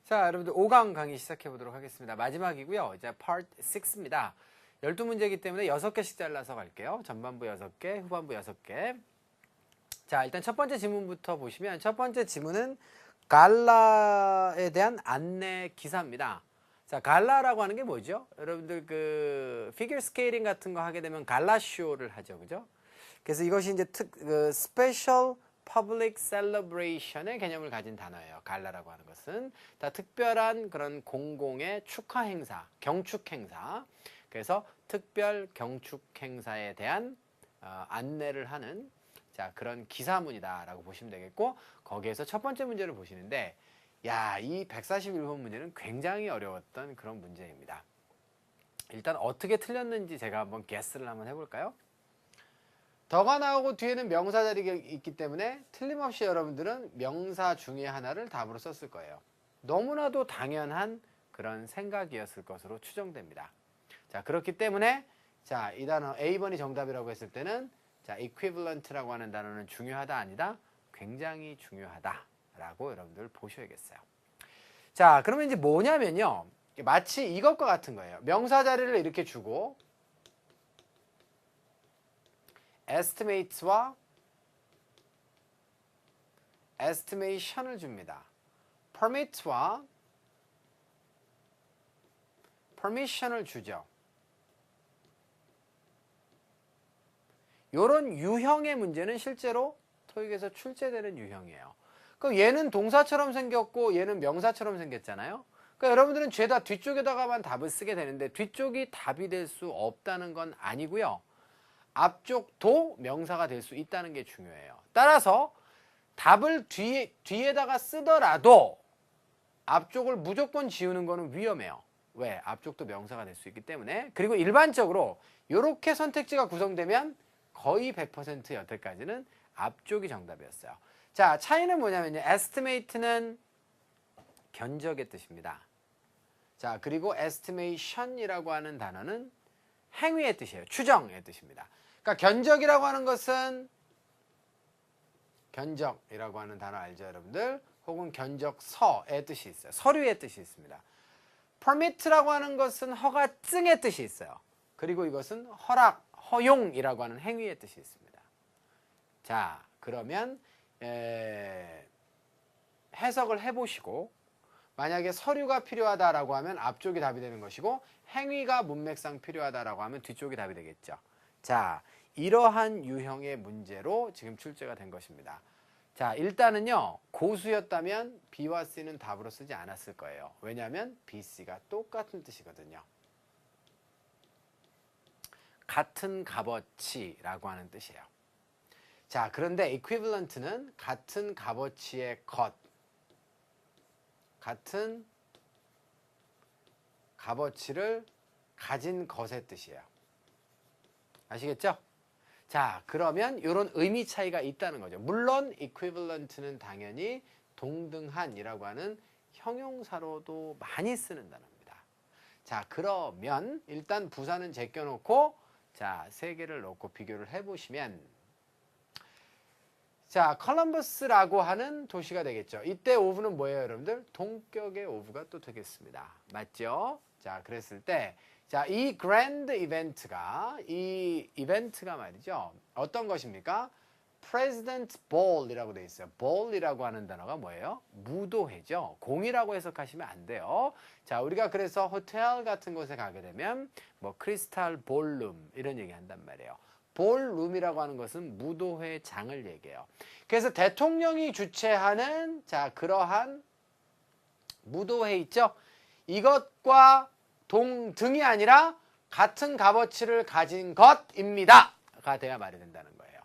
자, 여러분들 5강 강의 시작해 보도록 하겠습니다. 마지막이고요. 이제 파트 6입니다. 12문제이기 때문에 6개씩 잘라서 갈게요. 전반부 6개, 후반부 6개. 자, 일단 첫 번째 지문부터 보시면 첫 번째 지문은 갈라에 대한 안내 기사입니다. 자, 갈라라고 하는 게 뭐죠? 여러분들 그 피겨 스케이팅 같은 거 하게 되면 갈라쇼를 하죠. 그죠? 그래서 이것이 이제 스페셜 퍼블릭 셀러브레이션의 개념을 가진 단어예요. 갈라라고 하는 것은 다 특별한 그런 공공의 축하 행사, 경축 행사. 그래서 특별 경축 행사에 대한 안내를 하는 자, 그런 기사문이다라고 보시면 되겠고, 거기에서 첫 번째 문제를 보시는데, 야, 이 141번 문제는 굉장히 어려웠던 그런 문제입니다. 일단 어떻게 틀렸는지 제가 한번 게스를 한번 해볼까요? 더가 나오고 뒤에는 명사 자리가 있기 때문에 틀림없이 여러분들은 명사 중에 하나를 답으로 썼을 거예요. 너무나도 당연한 그런 생각이었을 것으로 추정됩니다. 자, 그렇기 때문에 자, 이 단어 A번이 정답이라고 했을 때는 자, equivalent라고 하는 단어는 중요하다 아니다? 굉장히 중요하다라고 여러분들 보셔야겠어요. 자, 그러면 이제 뭐냐면요. 마치 이것과 같은 거예요. 명사 자리를 이렇게 주고 estimates와 estimation을 줍니다. permit와 permission을 주죠. 이런 유형의 문제는 실제로 토익에서 출제되는 유형이에요. 그럼 얘는 동사처럼 생겼고 얘는 명사처럼 생겼잖아요. 그러니까 여러분들은 죄다 뒤쪽에다가만 답을 쓰게 되는데 뒤쪽이 답이 될 수 없다는 건 아니고요. 앞쪽도 명사가 될 수 있다는 게 중요해요. 따라서 답을 뒤에다가 쓰더라도 앞쪽을 무조건 지우는 거는 위험해요. 왜? 앞쪽도 명사가 될 수 있기 때문에. 그리고 일반적으로 이렇게 선택지가 구성되면 거의 100% 여태까지는 앞쪽이 정답이었어요. 자, 차이는 뭐냐면요. estimate는 견적의 뜻입니다. 자, 그리고 estimation이라고 하는 단어는 행위의 뜻이에요. 추정의 뜻입니다. 그러니까 견적이라고 하는 것은 견적이라고 하는 단어 알죠, 여러분들? 혹은 견적서의 뜻이 있어요. 서류의 뜻이 있습니다. permit라고 하는 것은 허가증의 뜻이 있어요. 그리고 이것은 허락, 허용이라고 하는 행위의 뜻이 있습니다. 자, 그러면 해석을 해보시고 만약에 서류가 필요하다라고 하면 앞쪽이 답이 되는 것이고 행위가 문맥상 필요하다라고 하면 뒤쪽이 답이 되겠죠. 자, 이러한 유형의 문제로 지금 출제가 된 것입니다. 자, 일단은요. 고수였다면 B와 C는 답으로 쓰지 않았을 거예요. 왜냐하면 B, C가 똑같은 뜻이거든요. 같은 값어치라고 하는 뜻이에요. 자, 그런데 equivalent는 같은 값어치의 것, 같은 값어치를 가진 것의 뜻이에요. 아시겠죠? 자, 그러면 이런 의미 차이가 있다는 거죠. 물론 equivalent는 당연히 동등한이라고 하는 형용사로도 많이 쓰는 단어입니다. 자, 그러면 일단 부사는 제껴놓고 자, 세 개를 넣고 비교를 해보시면 자, 컬럼버스라고 하는 도시가 되겠죠. 이때 오브는 뭐예요, 여러분들? 동격의 오브가 또 되겠습니다. 맞죠? 자, 그랬을 때 자, 이 그랜드 이벤트가 말이죠. 어떤 것입니까? President Ball이라고 되어 있어요. Ball이라고 하는 단어가 뭐예요? 무도회죠. 공이라고 해석하시면 안 돼요. 자, 우리가 그래서 호텔 같은 곳에 가게 되면 뭐 크리스탈 볼룸 이런 얘기 한단 말이에요. 볼룸이라고 하는 것은 무도회장을 얘기해요. 그래서 대통령이 주최하는 자, 그러한 무도회 있죠? 이것과 동등이 아니라 같은 값어치를 가진 것입니다. 가 돼야 말이 된다는 거예요.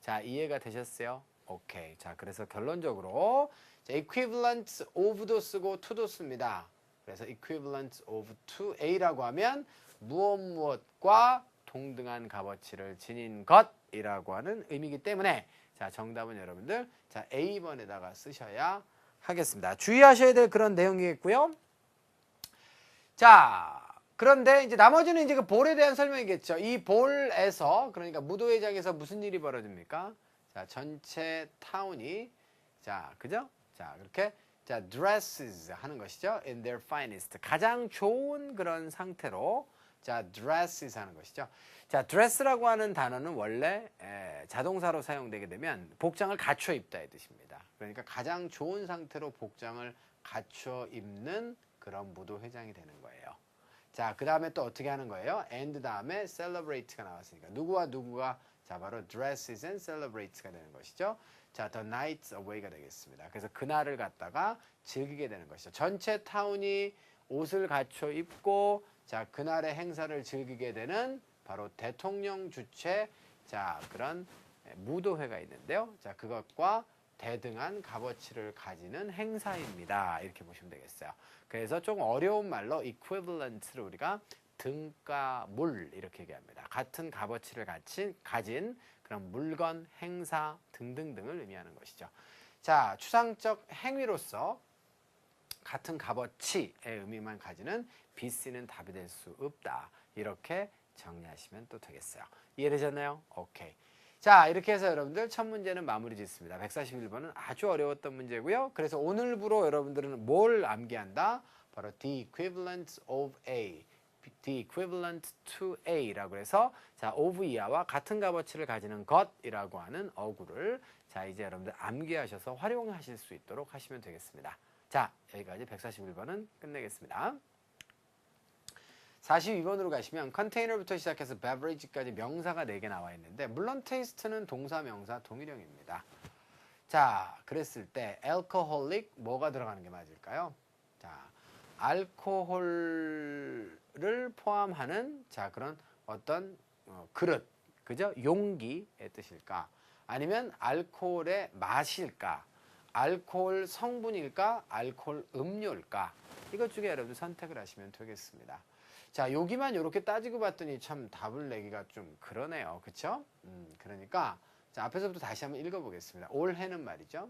자, 이해가 되셨어요? 오케이. 자, 그래서 결론적으로 자, equivalent of도 쓰고 to도 씁니다. 그래서 equivalent of to A라고 하면 무엇과 동등한 값어치를 지닌 것이라고 하는 의미이기 때문에 자, 정답은 여러분들 자, A번에다가 쓰셔야 하겠습니다. 주의하셔야 될 그런 내용이겠고요. 자, 그런데 이제 나머지는 이제 그 볼에 대한 설명이겠죠. 이 볼에서 그러니까 무도회장에서 무슨 일이 벌어집니까? 자, 전체 타운이 자, 그죠? 자, 그렇게 자, dresses 하는 것이죠. in their finest. 가장 좋은 그런 상태로 자, dresses 하는 것이죠. 자, dress라고 하는 단어는 원래 자동사로 사용되게 되면 복장을 갖춰 입다의 뜻입니다. 그러니까 가장 좋은 상태로 복장을 갖춰 입는 그런 무도회장이 되는 거예요. 자, 그 다음에 또 어떻게 하는 거예요? and 다음에 celebrate가 나왔으니까 누구와 누구가 자, 바로 dresses and celebrates가 되는 것이죠. 자, the night away가 되겠습니다. 그래서 그날을 갖다가 즐기게 되는 것이죠. 전체 타운이 옷을 갖춰 입고 자, 그날의 행사를 즐기게 되는 바로 대통령 주최 자, 그런 무도회가 있는데요. 자, 그것과 대등한 값어치를 가지는 행사입니다. 이렇게 보시면 되겠어요. 그래서 조금 어려운 말로 equivalent를 우리가 등가물 이렇게 얘기합니다. 같은 값어치를 가진 그런 물건, 행사 등등등을 의미하는 것이죠. 자, 추상적 행위로서 같은 값어치의 의미만 가지는 BC는 답이 될 수 없다. 이렇게 정리하시면 또 되겠어요. 이해되셨나요? 오케이. 자, 이렇게 해서 여러분들 첫 문제는 마무리 짓습니다. 141번은 아주 어려웠던 문제고요. 그래서 오늘부로 여러분들은 뭘 암기한다? 바로 the equivalent of A, the equivalent to A라고 해서 자, of 이하와 같은 값어치를 가지는 것이라고 하는 어구를 자, 이제 여러분들 암기하셔서 활용하실 수 있도록 하시면 되겠습니다. 자, 여기까지 141번은 끝내겠습니다. 42번으로 가시면 컨테이너부터 시작해서 beverage까지 명사가 4개 나와 있는데 물론 taste는 동사, 명사 동일형입니다. 자, 그랬을 때 alcoholic 뭐가 들어가는 게 맞을까요? 자, 알코올을 포함하는 자, 그런 어떤 그릇, 그죠? 용기의 뜻일까? 아니면 알코올의 맛일까? 알코올 성분일까? 알코올 음료일까? 이것 중에 여러분 선택을 하시면 되겠습니다. 자, 여기만 이렇게 따지고 봤더니 참 답을 내기가 좀 그러네요. 그쵸? 그러니까 자, 앞에서부터 다시 한번 읽어보겠습니다. 올해는 말이죠.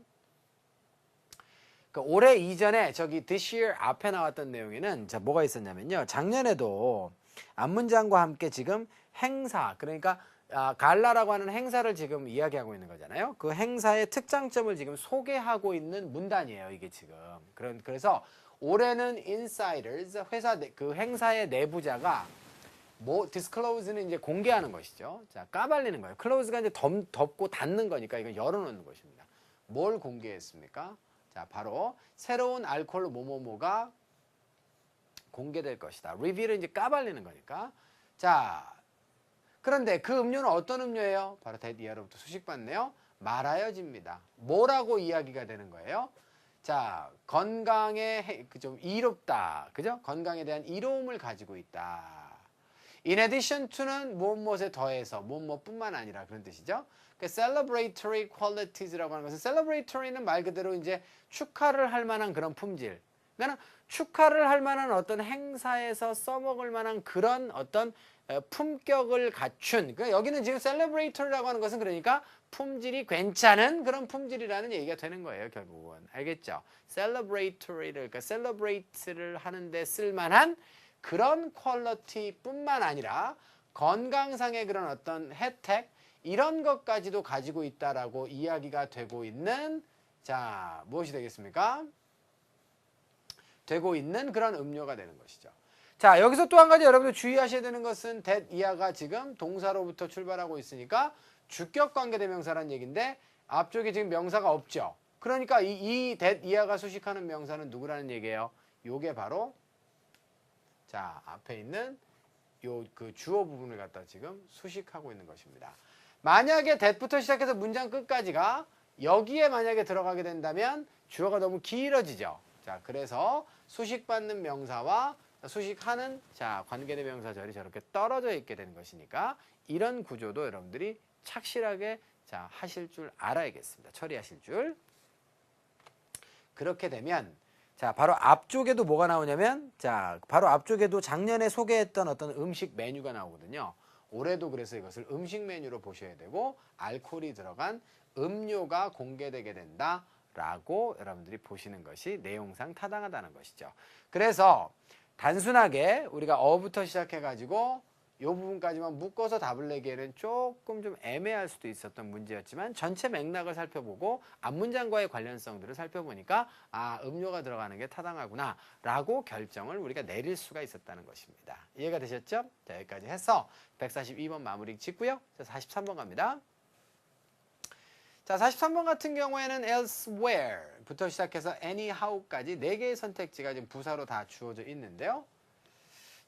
그 올해 이전에 저기 this year 앞에 나왔던 내용에는 자, 뭐가 있었냐면요. 작년에도 앞문장과 함께 지금 행사, 그러니까 갈라라고 하는 행사를 지금 이야기하고 있는 거잖아요. 그 행사의 특장점을 지금 소개하고 있는 문단이에요. 이게 지금. 그래서 올해는 insiders, 회사 그 행사의 내부자가 뭐 disclose는 이제 공개하는 것이죠. 자, 까발리는 거예요. close가 이제 덮고 닫는 거니까 이건 열어놓는 것입니다. 뭘 공개했습니까? 자, 바로 새로운 알코올 뭐뭐뭐가 공개될 것이다. reveal은 이제 까발리는 거니까. 자, 그런데 그 음료는 어떤 음료예요? 바로 that 이하로부터 수식받네요. 말하여집니다. 뭐라고 이야기가 되는 거예요? 자, 건강에 좀 이롭다. 그죠? 건강에 대한 이로움을 가지고 있다. In addition to는 무엇에 더해서 무엇뿐만 아니라 그런 뜻이죠. 그 celebratory qualities라고 하는 것은 celebratory는 말 그대로 이제 축하를 할 만한 그런 품질. 그러니까 축하를 할 만한 어떤 행사에서 써먹을 만한 그런 어떤 품격을 갖춘. 그러니까 여기는 지금 celebratory라고 하는 것은 그러니까 품질이 괜찮은 그런 품질이라는 얘기가 되는 거예요, 결국은. 알겠죠? celebratory를, 그러니까 celebrate를 하는데 쓸만한 그런 퀄리티뿐만 아니라 건강상의 그런 어떤 혜택, 이런 것까지도 가지고 있다라고 이야기가 되고 있는, 자, 무엇이 되겠습니까? 되고 있는 그런 음료가 되는 것이죠. 자, 여기서 또 한 가지 여러분들 주의하셔야 되는 것은 that 이하가 지금 동사로부터 출발하고 있으니까 주격 관계대명사라는 얘기인데 앞쪽에 지금 명사가 없죠. 그러니까 이 that 이하가 수식하는 명사는 누구라는 얘기예요? 요게 바로 자, 앞에 있는 요 그 주어 부분을 갖다 지금 수식하고 있는 것입니다. 만약에 that부터 시작해서 문장 끝까지가 여기에 만약에 들어가게 된다면 주어가 너무 길어지죠. 자, 그래서 수식받는 명사와 수식하는 자, 관계대명사절이 저렇게 떨어져 있게 되는 것이니까 이런 구조도 여러분들이 착실하게 자, 하실 줄 알아야겠습니다. 처리하실 줄. 그렇게 되면 자, 바로 앞쪽에도 뭐가 나오냐면 자, 바로 앞쪽에도 작년에 소개했던 어떤 음식 메뉴가 나오거든요. 올해도 그래서 이것을 음식 메뉴로 보셔야 되고 알코올이 들어간 음료가 공개되게 된다라고 여러분들이 보시는 것이 내용상 타당하다는 것이죠. 그래서 단순하게 우리가 어부터 시작해 가지고 이 부분까지만 묶어서 답을 내기에는 조금 좀 애매할 수도 있었던 문제였지만 전체 맥락을 살펴보고 앞문장과의 관련성들을 살펴보니까 음료가 들어가는 게 타당하구나 라고 결정을 우리가 내릴 수가 있었다는 것입니다. 이해가 되셨죠? 자, 여기까지 해서 142번 마무리 짓고요. 자, 43번 갑니다. 자, 43번 같은 경우에는 elsewhere부터 시작해서 anyhow까지 4개의 선택지가 지금 부사로 다 주어져 있는데요.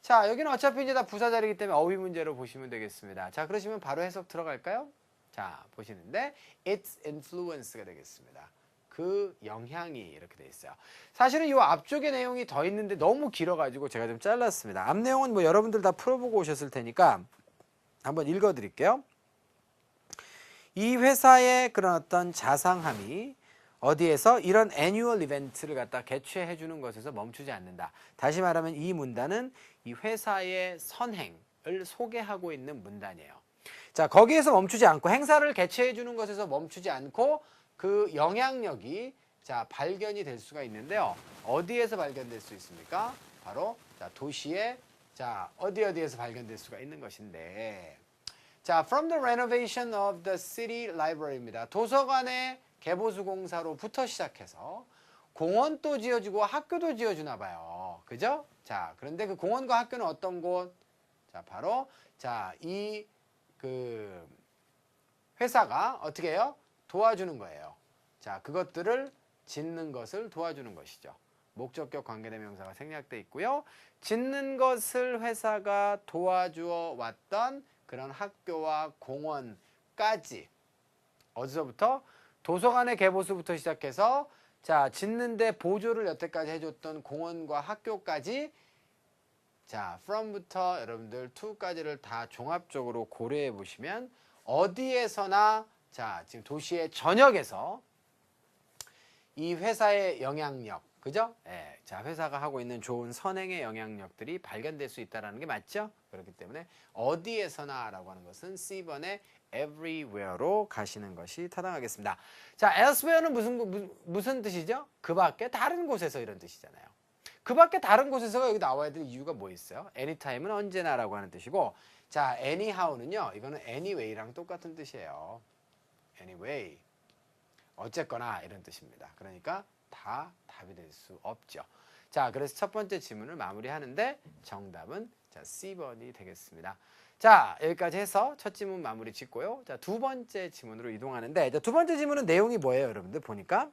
자, 여기는 어차피 이제 다 부사 자리이기 때문에 어휘 문제로 보시면 되겠습니다. 자, 그러시면 바로 해석 들어갈까요? 자, 보시는데 its influence가 되겠습니다. 그 영향이 이렇게 돼 있어요. 사실은 이 앞쪽에 내용이 더 있는데 너무 길어가지고 제가 좀 잘랐습니다. 앞 내용은 뭐 여러분들 다 풀어보고 오셨을 테니까 한번 읽어드릴게요. 이 회사의 그런 어떤 자상함이 어디에서 이런 애뉴얼 이벤트를 갖다 개최해 주는 것에서 멈추지 않는다. 다시 말하면 이 문단은 이 회사의 선행을 소개하고 있는 문단이에요. 자, 거기에서 멈추지 않고 행사를 개최해 주는 것에서 멈추지 않고 그 영향력이 자, 발견이 될 수가 있는데요. 어디에서 발견될 수 있습니까? 바로 자, 도시의 자, 어디에서 발견될 수가 있는 것인데. 자, from the renovation of the city library입니다. 도서관의 개보수 공사로부터 시작해서 공원도 지어주고 학교도 지어주나 봐요. 그죠? 자, 그런데 그 공원과 학교는 어떤 곳? 자, 바로 자, 이 그 회사가 어떻게 해요? 도와주는 거예요. 자, 그것들을 짓는 것을 도와주는 것이죠. 목적격 관계대명사가 생략돼 있고요. 짓는 것을 회사가 도와주어 왔던 그런 학교와 공원까지 어디서부터? 도서관의 개보수부터 시작해서 자, 짓는데 보조를 여태까지 해줬던 공원과 학교까지 자, from부터 여러분들 to까지를 다 종합적으로 고려해 보시면 어디에서나 자, 지금 도시의 전역에서 이 회사의 영향력, 그죠? 예, 자, 회사가 하고 있는 좋은 선행의 영향력들이 발견될 수 있다는 게 맞죠? 그렇기 때문에 어디에서나라고 하는 것은 C번의 everywhere로 가시는 것이 타당하겠습니다. 자, elsewhere는 무슨 뜻이죠? 그 밖에 다른 곳에서 이런 뜻이잖아요. 그 밖에 다른 곳에서가 여기 나와야 될 이유가 뭐 있어요? anytime은 언제나라고 하는 뜻이고, 자, anyhow는요, 이거는 anyway랑 똑같은 뜻이에요. anyway. 어쨌거나 이런 뜻입니다. 그러니까 다 답이 될 수 없죠. 자, 그래서 첫 번째 지문을 마무리하는데 정답은 자, C번이 되겠습니다. 자, 여기까지 해서 첫 지문 마무리 짓고요. 자, 두 번째 지문으로 이동하는데, 자, 두 번째 지문은 내용이 뭐예요, 여러분들? 보니까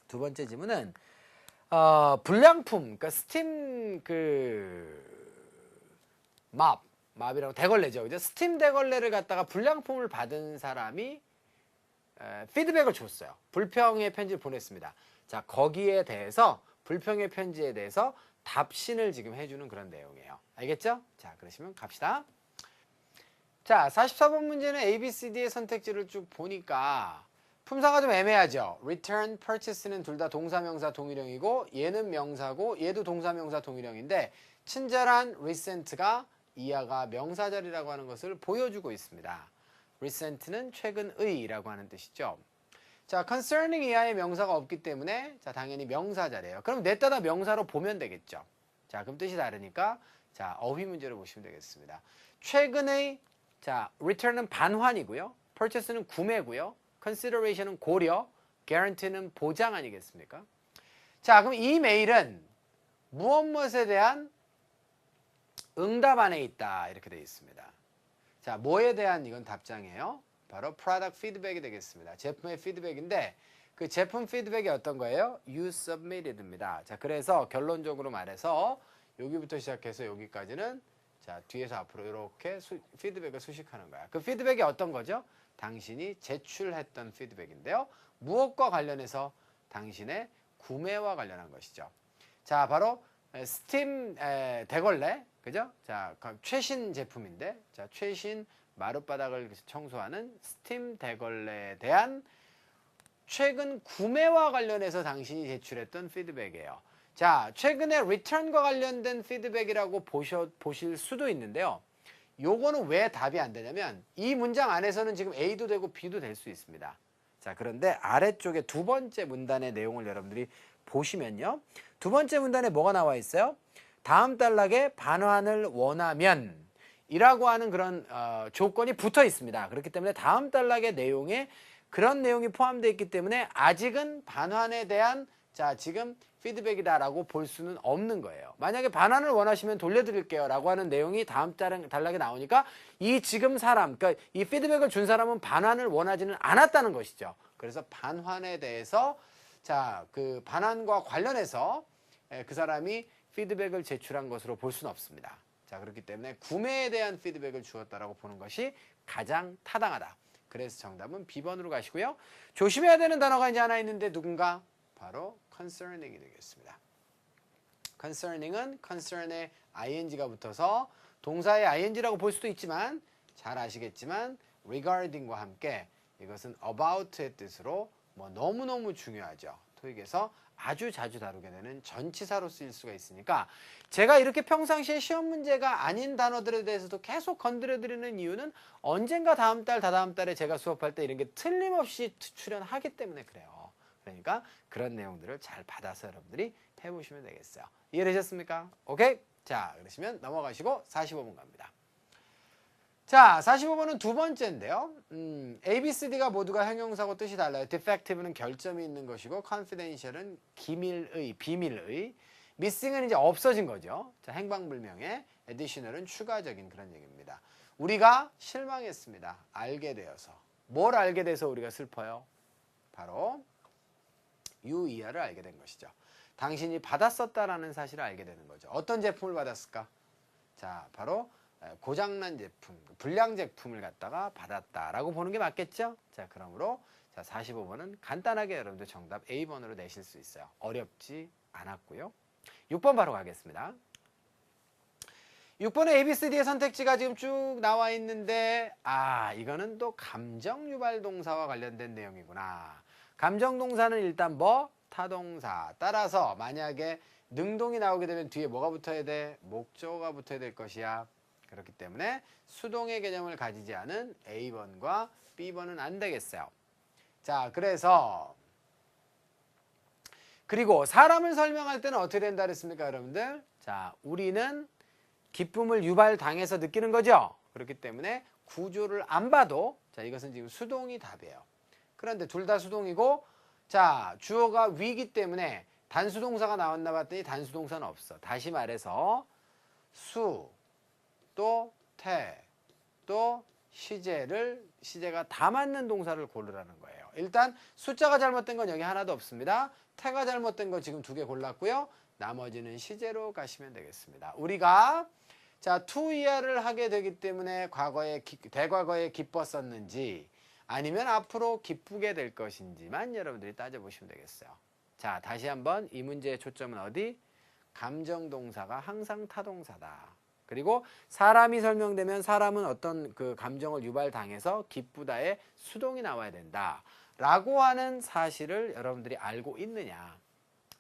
두 번째 지문은 불량품, 그러니까 스팀 맙이라고 대걸레죠, 그죠? 스팀 대걸레를 갖다가 불량품을 받은 사람이 피드백을 줬어요. 불평의 편지를 보냈습니다. 자, 거기에 대해서 불평의 편지에 대해서 답신을 지금 해주는 그런 내용이에요. 알겠죠? 자, 그러시면 갑시다. 자, 44번 문제는 A, B, C, D의 선택지를 쭉 보니까 품사가 좀 애매하죠. return, purchase는 둘 다 동사명사 동일형이고 얘는 명사고 얘도 동사명사 동일형인데 친절한 recent가 이하가 명사절이라고 하는 것을 보여주고 있습니다. recent는 최근의라고 하는 뜻이죠. 자, concerning 이하의 명사가 없기 때문에 자, 당연히 명사절이에요. 그럼 냈다다 명사로 보면 되겠죠. 자, 그럼 뜻이 다르니까 자, 어휘 문제로 보시면 되겠습니다. 최근의 자, return은 반환이고요. purchase는 구매고요. consideration은 고려, guarantee는 보장 아니겠습니까? 자, 그럼 이 메일은 무엇에 대한 응답 안에 있다 이렇게 되어 있습니다. 자, 뭐에 대한 이건 답장이에요. 바로 product feedback이 되겠습니다. 제품의 피드백인데 그 제품 피드백이 어떤 거예요? You submitted입니다. 자, 그래서 결론적으로 말해서 여기부터 시작해서 여기까지는 자, 뒤에서 앞으로 이렇게 피드백을 수식하는 거야. 그 피드백이 어떤 거죠? 당신이 제출했던 피드백인데요. 무엇과 관련해서? 당신의 구매와 관련한 것이죠. 자, 바로 스팀 대걸레, 그죠? 자, 최신 제품인데, 자, 최신 마룻바닥을 청소하는 스팀 대걸레에 대한 최근 구매와 관련해서 당신이 제출했던 피드백이에요. 자, 최근에 return과 관련된 피드백이라고 보실 수도 있는데요. 요거는 왜 답이 안 되냐면 이 문장 안에서는 지금 A도 되고 B도 될 수 있습니다. 자, 그런데 아래쪽에 두 번째 문단의 내용을 여러분들이 보시면요. 두 번째 문단에 뭐가 나와 있어요? 다음 단락에 반환을 원하면 이라고 하는 그런 조건이 붙어 있습니다. 그렇기 때문에 다음 단락의 내용에 그런 내용이 포함되어 있기 때문에 아직은 반환에 대한 자 지금 피드백이다라고 볼 수는 없는 거예요. 만약에 반환을 원하시면 돌려드릴게요 라고 하는 내용이 다음 단락에 나오니까 이 지금 사람, 그러니까 이 피드백을 준 사람은 반환을 원하지는 않았다는 것이죠. 그래서 반환에 대해서 자 그 반환과 관련해서 그 사람이 피드백을 제출한 것으로 볼 수는 없습니다. 자 그렇기 때문에 구매에 대한 피드백을 주었다라고 보는 것이 가장 타당하다. 그래서 정답은 B번으로 가시고요. 조심해야 되는 단어가 이제 하나 있는데 누군가? 바로 concerning이 되겠습니다. concerning은 concern에 ing가 붙어서 동사의 ing라고 볼 수도 있지만 잘 아시겠지만 regarding과 함께 이것은 about의 뜻으로 뭐 너무너무 중요하죠. 토익에서 아주 자주 다루게 되는 전치사로 쓰일 수가 있으니까 제가 이렇게 평상시에 시험 문제가 아닌 단어들에 대해서도 계속 건드려드리는 이유는 언젠가 다음 달, 다다음 달에 제가 수업할 때 이런 게 틀림없이 출연하기 때문에 그래요. 그러니까 그런 내용들을 잘 받아서 여러분들이 해보시면 되겠어요. 이해되셨습니까? 오케이? 자, 그러시면 넘어가시고 45번 갑니다. 자, 45번은 두 번째인데요. A, B, C, D가 모두가 형용사고 뜻이 달라요. defective는 결점이 있는 것이고 confidential은 기밀의, 비밀의, missing은 이제 없어진 거죠. 자, 행방불명의, additional은 추가적인 그런 얘기입니다. 우리가 실망했습니다. 알게 되어서. 뭘 알게 돼서 우리가 슬퍼요? 바로 유이하를 알게 된 것이죠. 당신이 받았었다라는 사실을 알게 되는 거죠. 어떤 제품을 받았을까? 자, 바로 고장난 제품, 불량 제품을 갖다가 받았다라고 보는 게 맞겠죠? 자, 그러므로 자 45번은 간단하게 여러분들 정답 A번으로 내실 수 있어요. 어렵지 않았고요. 6번 바로 가겠습니다. 6번에 A, B, C, D의 선택지가 지금 쭉 나와 있는데 이거는 또 감정 유발 동사와 관련된 내용이구나. 감정 동사는 일단 뭐? 타동사. 따라서 만약에 능동이 나오게 되면 뒤에 뭐가 붙어야 돼? 목적어가 붙어야 될 것이야. 그렇기 때문에 수동의 개념을 가지지 않은 A번과 B번은 안 되겠어요. 자, 그리고 사람을 설명할 때는 어떻게 된다 그랬습니까, 여러분들? 자, 우리는 기쁨을 유발당해서 느끼는 거죠. 그렇기 때문에 구조를 안 봐도 자, 이것은 지금 수동이 답이에요. 그런데 둘 다 수동이고 자, 주어가 위기 때문에 단수동사가 나왔나 봤더니 단수동사는 없어. 다시 말해서 수, 또 태, 또 시제가 다 맞는 동사를 고르라는 거예요. 일단 숫자가 잘못된 건 여기 하나도 없습니다. 태가 잘못된 거 지금 2개 골랐고요. 나머지는 시제로 가시면 되겠습니다. 우리가 자 투이하를 하게 되기 때문에 대과거에 기뻤었는지 아니면 앞으로 기쁘게 될 것인지만 여러분들이 따져보시면 되겠어요. 자, 다시 한번 이 문제의 초점은 어디? 감정동사가 항상 타동사다. 그리고 사람이 설명되면 사람은 어떤 그 감정을 유발당해서 기쁘다의 수동이 나와야 된다. 라고 하는 사실을 여러분들이 알고 있느냐.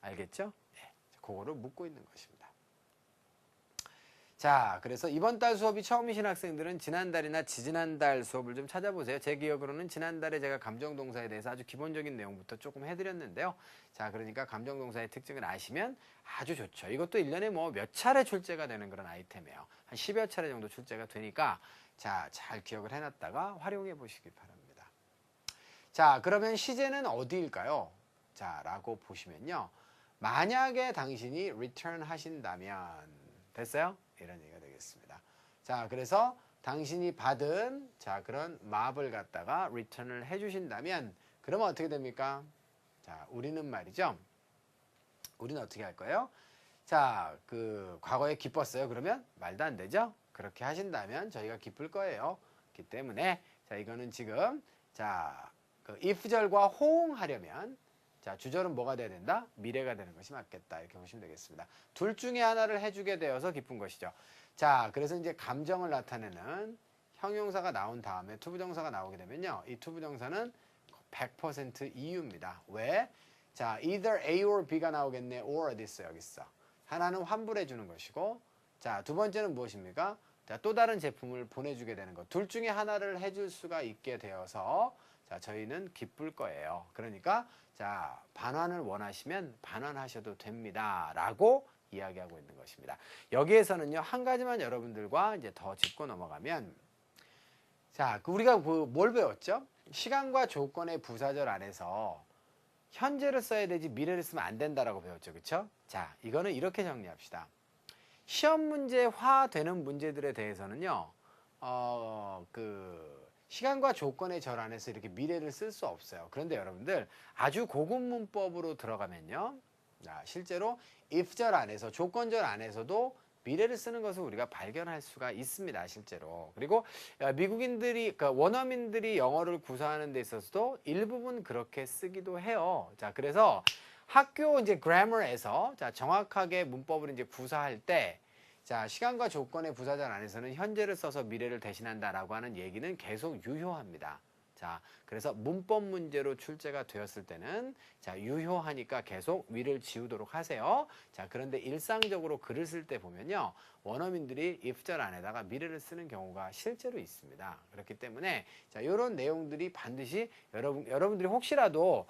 알겠죠? 네, 그거를 묻고 있는 것입니다. 자, 그래서 이번 달 수업이 처음이신 학생들은 지난달이나 지지난달 수업을 좀 찾아보세요. 제 기억으로는 지난달에 제가 감정동사에 대해서 아주 기본적인 내용부터 조금 해드렸는데요. 자, 그러니까 감정동사의 특징을 아시면 아주 좋죠. 이것도 1년에 뭐 몇 차례 출제가 되는 그런 아이템이에요. 한 10여 차례 정도 출제가 되니까 자, 잘 기억을 해놨다가 활용해 보시기 바랍니다. 자, 그러면 시제는 어디일까요? 자, 라고 보시면요. 만약에 당신이 return 하신다면 됐어요? 이런 얘기가 되겠습니다. 자, 그래서 당신이 받은 자 그런 맙을 갖다가 return을 해주신다면 그러면 어떻게 됩니까? 자, 우리는 말이죠. 우리는 어떻게 할 거예요? 자, 그 과거에 기뻤어요. 그러면 말도 안 되죠? 그렇게 하신다면 저희가 기쁠 거예요. 그렇기 때문에 자 이거는 지금 자 그 if절과 호응하려면 자, 주절은 뭐가 돼야 된다? 미래가 되는 것이 맞겠다. 이렇게 보시면 되겠습니다. 둘 중에 하나를 해주게 되어서 기쁜 것이죠. 자, 그래서 이제 감정을 나타내는 형용사가 나온 다음에 투부정사가 나오게 되면요. 이 투부정사는 100% 이유입니다. 왜? 자, either A or B가 나오겠네. or 어디 있어? 여기 있어. 하나는 환불해 주는 것이고 자, 두 번째는 무엇입니까? 자, 또 다른 제품을 보내주게 되는 것. 둘 중에 하나를 해줄 수가 있게 되어서 자, 저희는 기쁠 거예요. 그러니까 자, 반환을 원하시면 반환하셔도 됩니다. 라고 이야기하고 있는 것입니다. 여기에서는요, 한 가지만 여러분들과 이제 더 짚고 넘어가면, 자, 우리가 뭘 배웠죠? 시간과 조건의 부사절 안에서 현재를 써야 되지 미래를 쓰면 안 된다라고 배웠죠. 그쵸? 자, 이거는 이렇게 정리합시다. 시험 문제화되는 문제들에 대해서는요, 시간과 조건의 절 안에서 이렇게 미래를 쓸 수 없어요. 그런데 여러분들 아주 고급 문법으로 들어가면요, 자, 실제로 if절 안에서, 조건절 안에서도 미래를 쓰는 것을 우리가 발견할 수가 있습니다. 실제로. 그리고 미국인들이, 그러니까 원어민들이 영어를 구사하는 데 있어서도 일부분 그렇게 쓰기도 해요. 자, 그래서 학교 이제 그래머에서 자, 정확하게 문법을 이제 구사할 때, 자, 시간과 조건의 부사절 안에서는 현재를 써서 미래를 대신한다라고 하는 얘기는 계속 유효합니다. 자, 그래서 문법 문제로 출제가 되었을 때는, 자, 유효하니까 계속 위를 지우도록 하세요. 자, 그런데 일상적으로 글을 쓸 때 보면요, 원어민들이 if절 안에다가 미래를 쓰는 경우가 실제로 있습니다. 그렇기 때문에, 자, 이런 내용들이 반드시 여러분들이 혹시라도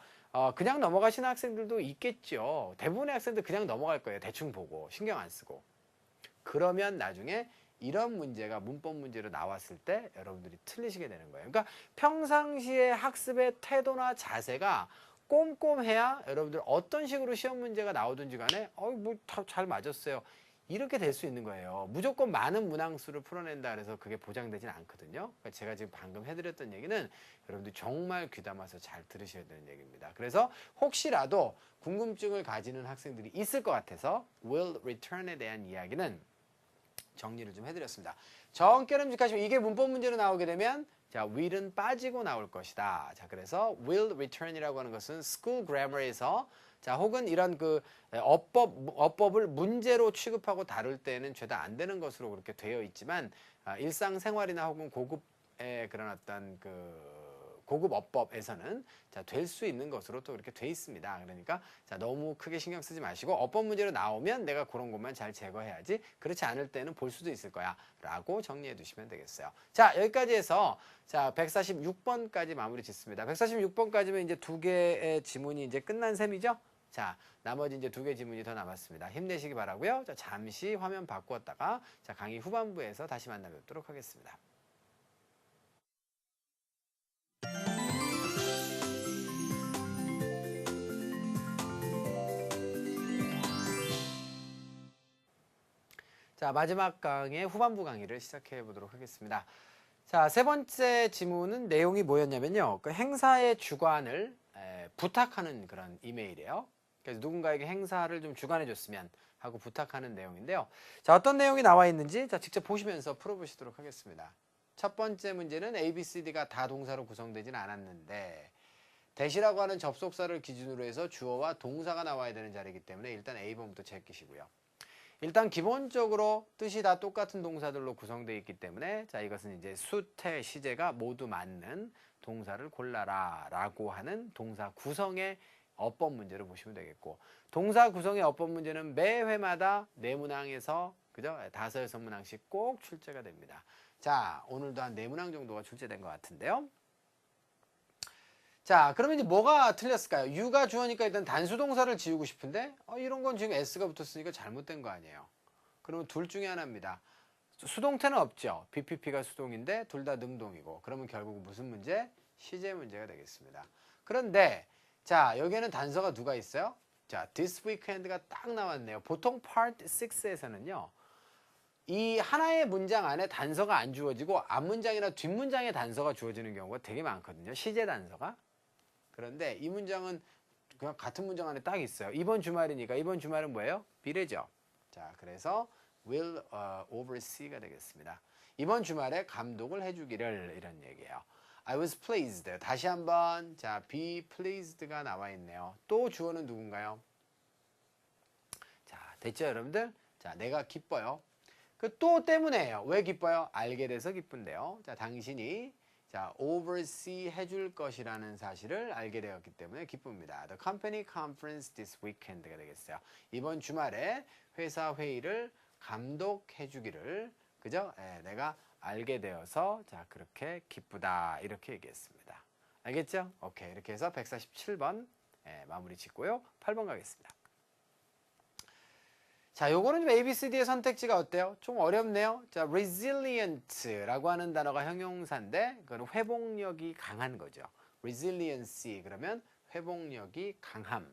그냥 넘어가시는 학생들도 있겠죠. 대부분의 학생들 그냥 넘어갈 거예요. 대충 보고 신경 안 쓰고. 그러면 나중에 이런 문제가 문법 문제로 나왔을 때 여러분들이 틀리시게 되는 거예요. 그러니까 평상시에 학습의 태도나 자세가 꼼꼼해야 여러분들 어떤 식으로 시험 문제가 나오든지 간에 잘 맞았어요. 이렇게 될 수 있는 거예요. 무조건 많은 문항수를 풀어낸다 그래서 그게 보장되진 않거든요. 그러니까 제가 지금 방금 해드렸던 얘기는 여러분들이 정말 귀담아서 잘 들으셔야 되는 얘기입니다. 그래서 혹시라도 궁금증을 가지는 학생들이 있을 것 같아서 will return에 대한 이야기는 정리를 좀 해드렸습니다. 정결음직하시면 이게 문법 문제로 나오게 되면, 자, will은 빠지고 나올 것이다. 자, 그래서 will return이라고 하는 것은 school grammar에서, 자, 혹은 이런 어법을 문제로 취급하고 다룰 때는 죄다 안 되는 것으로 그렇게 되어 있지만, 일상생활이나 혹은 고급의 그런 어떤 고급 어법에서는, 자, 될 수 있는 것으로 또 이렇게 돼 있습니다. 그러니까, 자, 너무 크게 신경 쓰지 마시고, 어법 문제로 나오면 내가 그런 것만 잘 제거해야지, 그렇지 않을 때는 볼 수도 있을 거야 라고 정리해 두시면 되겠어요. 자, 여기까지 해서, 자, 146번까지 마무리 짓습니다. 146번까지면 이제 두 개의 지문이 이제 끝난 셈이죠. 자, 나머지 이제 두 개 지문이 더 남았습니다. 힘내시기 바라고요. 자, 잠시 화면 바꾸었다가, 자, 강의 후반부에서 다시 만나 뵙도록 하겠습니다. 자, 마지막 강의 후반부 강의를 시작해 보도록 하겠습니다. 자, 세 번째 지문은 내용이 뭐였냐면요. 그 행사의 주관을 부탁하는 그런 이메일이에요. 그래서 누군가에게 행사를 좀 주관해 줬으면 하고 부탁하는 내용인데요. 자, 어떤 내용이 나와 있는지, 자, 직접 보시면서 풀어보시도록 하겠습니다. 첫 번째 문제는 A, B, C, D가 다 동사로 구성되진 않았는데, 대시라고 하는 접속사를 기준으로 해서 주어와 동사가 나와야 되는 자리이기 때문에 일단 A번부터 제끼시고요. 일단 기본적으로 뜻이 다 똑같은 동사들로 구성되어 있기 때문에, 자, 이것은 이제 수태, 시제가 모두 맞는 동사를 골라라 라고 하는 동사 구성의 어법 문제로 보시면 되겠고, 동사 구성의 어법 문제는 매 회마다 네 문항에서, 그죠? 5-6문항씩 꼭 출제가 됩니다. 자, 오늘도 한 4문항 정도가 출제된 것 같은데요. 자, 그러면 이제 뭐가 틀렸을까요? U가 주어니까 일단 단수동사를 지우고 싶은데, 이런 건 지금 S가 붙었으니까 잘못된 거 아니에요. 그러면 둘 중에 하나입니다. 수동태는 없죠. BPP가 수동인데 둘 다 능동이고, 그러면 결국 무슨 문제? 시제 문제가 되겠습니다. 그런데, 자, 여기에는 단서가 누가 있어요? 자, this weekend가 딱 나왔네요. 보통 part 6에서는요, 이 하나의 문장 안에 단서가 안 주어지고 앞문장이나 뒷문장에 단서가 주어지는 경우가 되게 많거든요. 시제 단서가. 그런데 이 문장은 그냥 같은 문장 안에 딱 있어요. 이번 주말이니까 이번 주말은 뭐예요? 미래죠. 자, 그래서 will oversee가 되겠습니다. 이번 주말에 감독을 해주기를, 이런 얘기예요. I was pleased. 다시 한번, 자, be pleased가 나와 있네요. 또 주어는 누군가요? 자, 됐죠, 여러분들? 자, 내가 기뻐요. 그 또 때문에요. 왜 기뻐요? 알게 돼서 기쁜데요. 자, 당신이, 자, oversee 해줄 것이라는 사실을 알게 되었기 때문에 기쁩니다. The company conference this weekend가 되겠어요. 이번 주말에 회사 회의를 감독해 주기를, 그죠? 내가 알게 되어서, 자, 그렇게 기쁘다, 이렇게 얘기했습니다. 알겠죠? 오케이. 이렇게 해서 147번 마무리 짓고요. 8번 가겠습니다. 자, 요거는 좀 ABCD의 선택지가 어때요? 좀 어렵네요. 자, resilient라고 하는 단어가 형용사인데 그건 회복력이 강한 거죠. resiliency 그러면 회복력이 강함의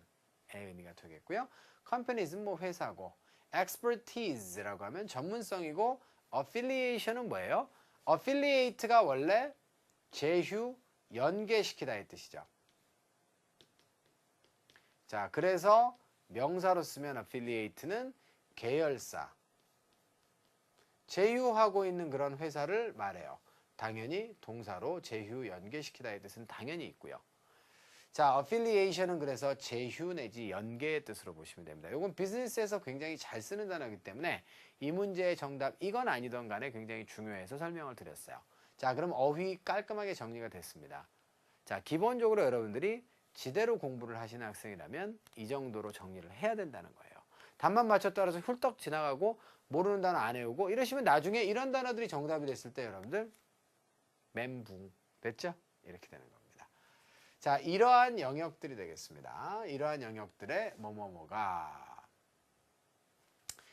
의미가 되겠고요. company는 뭐 회사고, expertise라고 하면 전문성이고, affiliation은 뭐예요? affiliate가 원래 제휴, 연계시키다 의 뜻이죠. 자, 그래서 명사로 쓰면 affiliate는 계열사, 제휴하고 있는 그런 회사를 말해요. 당연히 동사로 제휴, 연계시키다의 뜻은 당연히 있고요. 자, affiliation은 그래서 제휴 내지 연계의 뜻으로 보시면 됩니다. 이건 비즈니스에서 굉장히 잘 쓰는 단어이기 때문에 이 문제의 정답 이건 아니던 간에 굉장히 중요해서 설명을 드렸어요. 자, 그럼 어휘 깔끔하게 정리가 됐습니다. 자, 기본적으로 여러분들이 지대로 공부를 하시는 학생이라면 이 정도로 정리를 해야 된다는 거예요. 답만 맞췄다 그래서 훌떡 지나가고 모르는 단어 안 외우고 이러시면 나중에 이런 단어들이 정답이 됐을 때 여러분들 멘붕 됐죠? 이렇게 되는 겁니다. 자, 이러한 영역들이 되겠습니다. 이러한 영역들의 뭐뭐뭐가.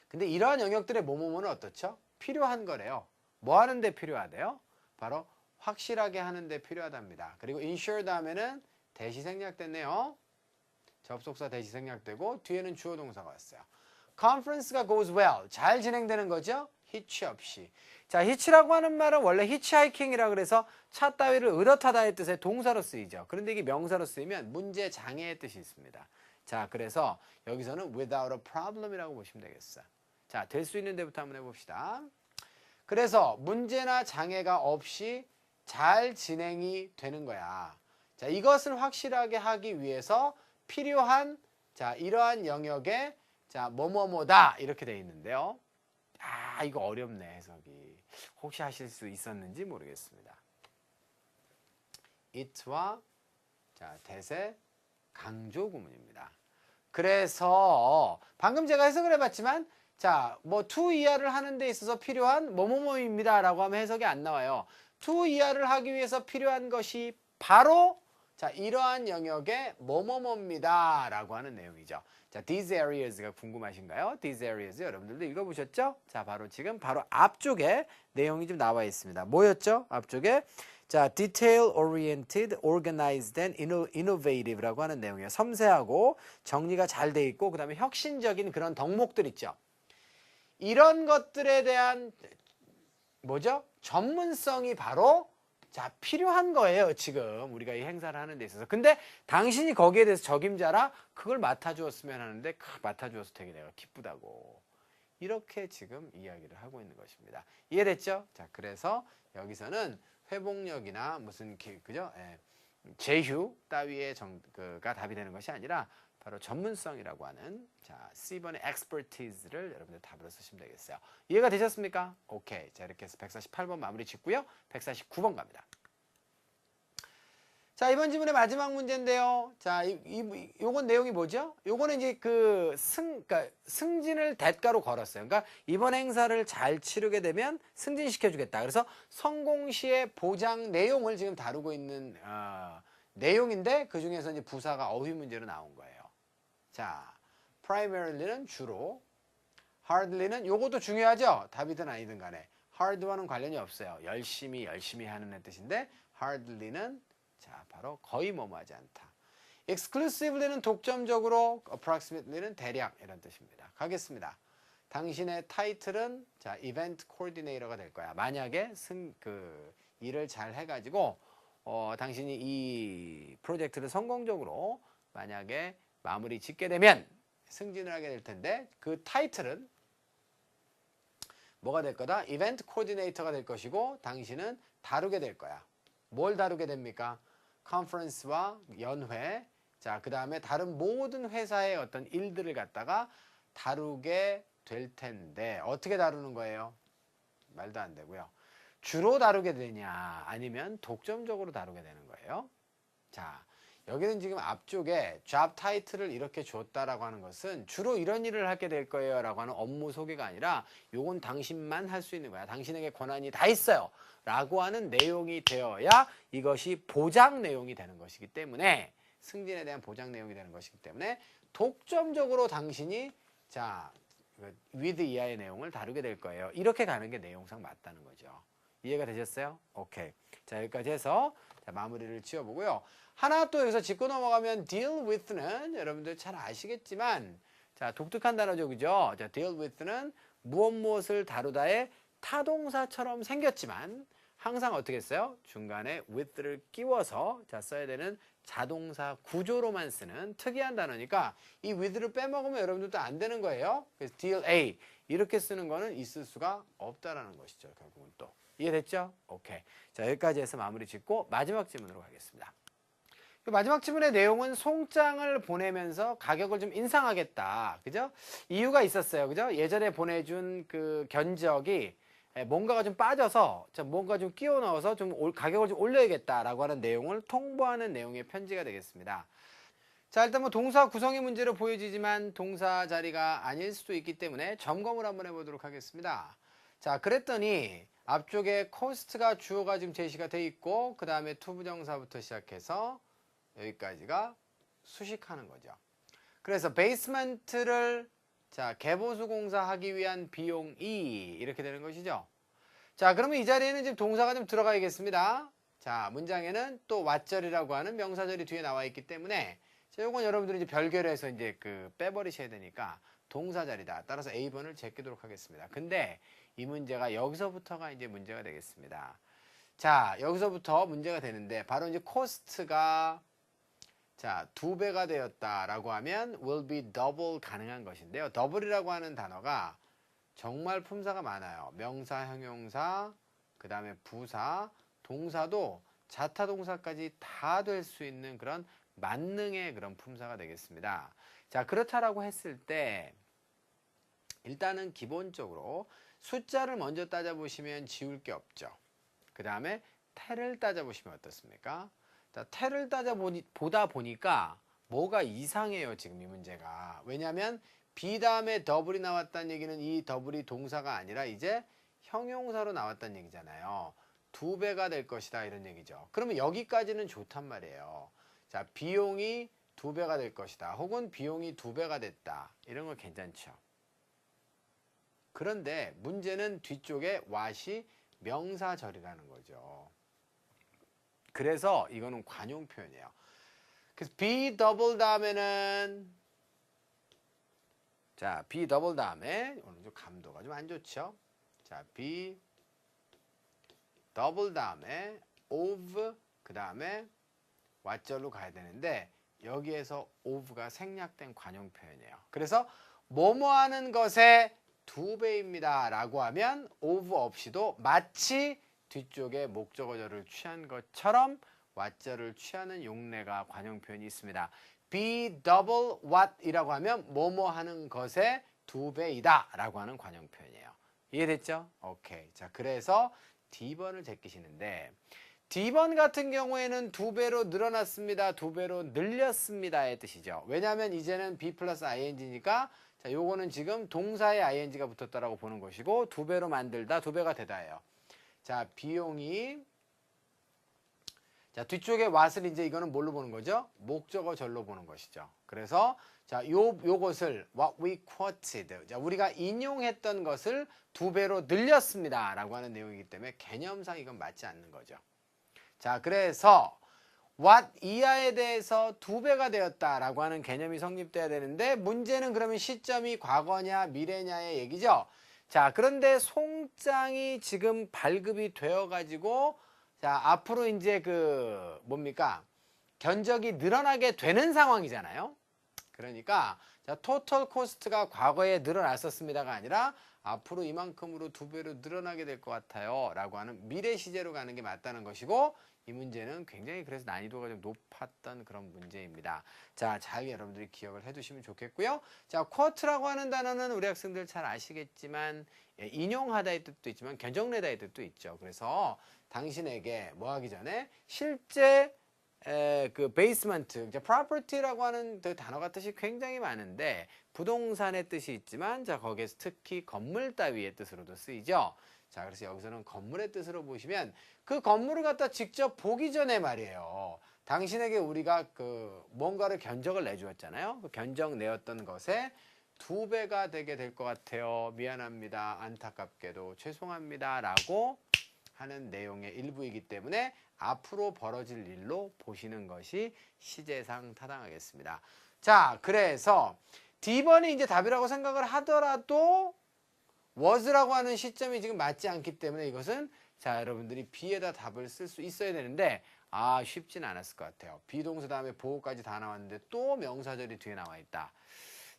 근데 이러한 영역들의 뭐뭐뭐는 어떻죠? 필요한 거래요. 뭐 하는데 필요하대요? 바로 확실하게 하는데 필요하답니다. 그리고 ensure 다음에는 대시 생략됐네요. 접속사 대시 생략되고 뒤에는 주어 동사가 왔어요. conference가 goes well. 잘 진행되는 거죠? hitch 없이. 자, hitch라고 하는 말은 원래 hitchhiking이라 그래서 차 따위를 의젓하다의 뜻의 동사로 쓰이죠. 그런데 이게 명사로 쓰이면 문제 장애의 뜻이 있습니다. 자, 그래서 여기서는 without a problem이라고 보시면 되겠어요. 자, 될 수 있는 데부터 한번 해봅시다. 그래서 문제나 장애가 없이 잘 진행이 되는 거야. 자, 이것을 확실하게 하기 위해서 필요한 자, 이러한 영역에 자, 뭐뭐뭐다 이렇게 돼 있는데요. 아, 이거 어렵네, 해석이. 혹시 하실 수 있었는지 모르겠습니다. it와 자, 대세 강조 구문입니다. 그래서 방금 제가 해석을 해봤지만 자, 뭐 to 이하를 하는 데 있어서 필요한 뭐뭐뭐입니다 라고 하면 해석이 안 나와요. to 이하를 하기 위해서 필요한 것이 바로 자, 이러한 영역의 뭐뭐뭐입니다 라고 하는 내용이죠. 자, these areas가 궁금하신가요? these areas 여러분들도 읽어보셨죠? 자, 바로 지금 바로 앞쪽에 내용이 좀 나와 있습니다. 뭐였죠? 앞쪽에 자, detail oriented, organized and innovative라고 하는 내용이에요. 섬세하고 정리가 잘 돼 있고 그다음에 혁신적인 그런 덕목들 있죠. 이런 것들에 대한 뭐죠? 전문성이 바로 자, 필요한 거예요, 지금 우리가 이 행사를 하는 데 있어서. 근데 당신이 거기에 대해서 적임자라 그걸 맡아주었으면 하는데 맡아주어서 되게 내가 기쁘다고. 이렇게 지금 이야기를 하고 있는 것입니다. 이해됐죠? 자, 그래서 여기서는 회복력이나 무슨 그죠? 예, 제휴 따위의 가 답이 되는 것이 아니라 바로 전문성이라고 하는 자, C번의 expertise를 여러분들 답으로 쓰시면 되겠어요. 이해가 되셨습니까? 오케이. 자, 이렇게 해서 148번 마무리 짓고요. 149번 갑니다. 자, 이번 지문의 마지막 문제인데요. 자, 요건 내용이 뭐죠? 요거는 이제 그러니까 승진을 대가로 걸었어요. 그러니까 이번 행사를 잘 치르게 되면 승진시켜주겠다. 그래서 성공 시의 보장 내용을 지금 다루고 있는 내용인데 그 중에서 이제 부사가 어휘 문제로 나온 거예요. 자, primary는 주로, hardly는 요것도 중요하죠? 답이든 아니든 간에. hard와는 관련이 없어요. 열심히 하는 뜻인데 hardly는 자, 바로 거의 뭐뭐하지 않다. exclusively는 독점적으로, approximately는 대략 이런 뜻입니다. 가겠습니다. 당신의 타이틀은 자, event coordinator가 될 거야. 만약에 일을 잘 해가지고 당신이 이 프로젝트를 성공적으로 만약에 마무리 짓게 되면 승진을 하게 될 텐데 그 타이틀은 뭐가 될 거다? 이벤트 코디네이터가 될 것이고 당신은 다루게 될 거야. 뭘 다루게 됩니까? 컨퍼런스와 연회, 자, 그 다음에 다른 모든 회사의 어떤 일들을 갖다가 다루게 될 텐데 어떻게 다루는 거예요? 말도 안 되고요. 주로 다루게 되냐 아니면 독점적으로 다루게 되는 거예요. 자, 여기는 지금 앞쪽에 job title을 이렇게 줬다라고 하는 것은 주로 이런 일을 하게 될 거예요 라고 하는 업무 소개가 아니라 요건 당신만 할 수 있는 거야. 당신에게 권한이 다 있어요 라고 하는 내용이 되어야 이것이 보장 내용이 되는 것이기 때문에 승진에 대한 보장 내용이 되는 것이기 때문에 독점적으로 당신이 자, 그 with 이하의 내용을 다루게 될 거예요. 이렇게 가는 게 내용상 맞다는 거죠. 이해가 되셨어요? 오케이. 자, 여기까지 해서 자, 마무리를 지어보고요. 하나 또 여기서 짚고 넘어가면 deal with는 여러분들 잘 아시겠지만 자, 독특한 단어죠. 그죠? 자, deal with는 무엇을 다루다의 타동사처럼 생겼지만 항상 어떻게 했어요? 중간에 with를 끼워서 자, 써야 되는 자동사 구조로만 쓰는 특이한 단어니까 이 with를 빼먹으면 여러분들도 안 되는 거예요. 그래서 deal A 이렇게 쓰는 거는 있을 수가 없다라는 것이죠. 결국은 또. 이해됐죠? 오케이. 자, 여기까지 해서 마무리 짓고 마지막 질문으로 가겠습니다. 마지막 질문의 내용은 송장을 보내면서 가격을 좀 인상하겠다. 그죠? 이유가 있었어요. 그죠? 예전에 보내준 그 견적이 뭔가가 좀 빠져서 뭔가 좀 끼워 넣어서 좀 가격을 좀 올려야겠다라고 하는 내용을 통보하는 내용의 편지가 되겠습니다. 자, 일단 뭐 동사 구성의 문제로 보여지지만 동사 자리가 아닐 수도 있기 때문에 점검을 한번 해보도록 하겠습니다. 자, 그랬더니 앞쪽에 코스트가 주어가 지금 제시가 돼 있고 그 다음에 투부정사부터 시작해서 여기까지가 수식하는 거죠. 그래서 베이스먼트를 자, 개보수 공사하기 위한 비용이 이렇게 되는 것이죠. 자, 그러면 이 자리에는 지금 동사가 좀 들어가야겠습니다. 자, 문장에는 또 왓절이라고 하는 명사절이 뒤에 나와 있기 때문에 자, 요건 여러분들이 이제 별개로 해서 이제 빼버리셔야 되니까 동사 자리다. 따라서 A번을 제끼도록 하겠습니다. 근데 이 문제가 여기서부터가 이제 문제가 되겠습니다. 자, 여기서부터 문제가 되는데 바로 이제 코스트가 자, 2배가 되었다라고 하면 will be double 가능한 것인데요. double이라고 하는 단어가 정말 품사가 많아요. 명사, 형용사, 그 다음에 부사, 동사도 자타 동사까지 다 될 수 있는 그런 만능의 그런 품사가 되겠습니다. 자, 그렇다라고 했을 때 일단은 기본적으로 숫자를 먼저 따져보시면 지울 게 없죠. 그 다음에 태를 따져보시면 어떻습니까? 자, 태를 보다 보니까 뭐가 이상해요, 지금 이 문제가. 왜냐하면 be 다음에 더블이 나왔다는 얘기는 이 더블이 동사가 아니라 이제 형용사로 나왔다는 얘기잖아요. 2배가 될 것이다 이런 얘기죠. 그러면 여기까지는 좋단 말이에요. 자, 비용이 2배가 될 것이다. 혹은 비용이 2배가 됐다. 이런 건 괜찮죠. 그런데 문제는 뒤쪽에 what이 명사절이라는 거죠. 그래서 이거는 관용 표현이에요. 그래서 be double 다음에는 자, be double 다음에 오늘 좀 감도가 좀 안 좋죠. 자, be double 다음에 of 그 다음에 왓절로 가야 되는데 여기에서 of가 생략된 관용 표현이에요. 그래서 뭐뭐 하는 것의 2배입니다 라고 하면 of 없이도 마치 뒤쪽에 목적어절을 취한 것처럼 what절을 취하는 용례가 관용 표현이 있습니다. be double what 이라고 하면 뭐뭐 하는 것의 2배이다 라고 하는 관용 표현이에요. 이해됐죠? 오케이. 자, 그래서 D번을 제끼시는데 D번 같은 경우에는 2배로 늘어났습니다. 2배로 늘렸습니다의 뜻이죠. 왜냐하면 이제는 be 플러스 ing니까 자, 요거는 지금 동사에 ing가 붙었다라고 보는 것이고 2배로 만들다, 2배가 되다예요. 자, 비용이 자, 뒤쪽에 what을 이제 이거는 뭘로 보는 거죠? 목적어절로 보는 것이죠. 그래서 자, 요것을 what we quoted. 자, 우리가 인용했던 것을 2배로 늘렸습니다라고 하는 내용이기 때문에 개념상 이건 맞지 않는 거죠. 자, 그래서 what 이하에 대해서 2배가 되었다라고 하는 개념이 성립돼야 되는데 문제는 그러면 시점이 과거냐 미래냐의 얘기죠. 자, 그런데 송장이 지금 발급이 되어 가지고 자, 앞으로 이제 뭡니까? 견적이 늘어나게 되는 상황이잖아요. 그러니까 자, 토털 코스트가 과거에 늘어났었습니다가 아니라 앞으로 이만큼으로 2배로 늘어나게 될 것 같아요 라고 하는 미래 시제로 가는 게 맞다는 것이고 이 문제는 굉장히 그래서 난이도가 좀 높았던 그런 문제입니다. 자, 잘 여러분들이 기억을 해두시면 좋겠고요. 자, quote라고 하는 단어는 우리 학생들 잘 아시겠지만 인용하다의 뜻도 있지만 견적내다의 뜻도 있죠. 그래서 당신에게 뭐 하기 전에 실제 베이스먼트, property라고 하는 그 단어가 뜻이 굉장히 많은데 부동산의 뜻이 있지만 자, 거기에서 특히 건물 따위의 뜻으로도 쓰이죠. 자, 그래서 여기서는 건물의 뜻으로 보시면 그 건물을 갖다 직접 보기 전에 말이에요. 당신에게 우리가 뭔가를 견적을 내주었잖아요. 그 견적 내었던 것에 2배가 되게 될 것 같아요. 미안합니다. 안타깝게도 죄송합니다. 라고 하는 내용의 일부이기 때문에 앞으로 벌어질 일로 보시는 것이 시제상 타당하겠습니다. 자, 그래서 D번이 이제 답이라고 생각을 하더라도 was라고 하는 시점이 지금 맞지 않기 때문에 이것은 자, 여러분들이 B에다 답을 쓸 수 있어야 되는데 쉽진 않았을 것 같아요. 비동사 다음에 보호까지 다 나왔는데 또 명사절이 뒤에 나와 있다.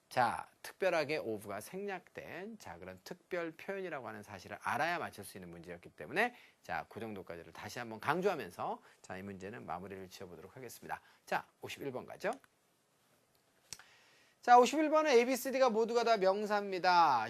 자, 특별하게 of가 생략된 그런 특별 표현이라고 하는 사실을 알아야 맞출 수 있는 문제였기 때문에 자, 그 정도까지를 다시 한번 강조하면서 자, 이 문제는 마무리를 지어보도록 하겠습니다. 자, 51번 가죠. 자, 51번은 A, B, C, D가 모두가 다 명사입니다.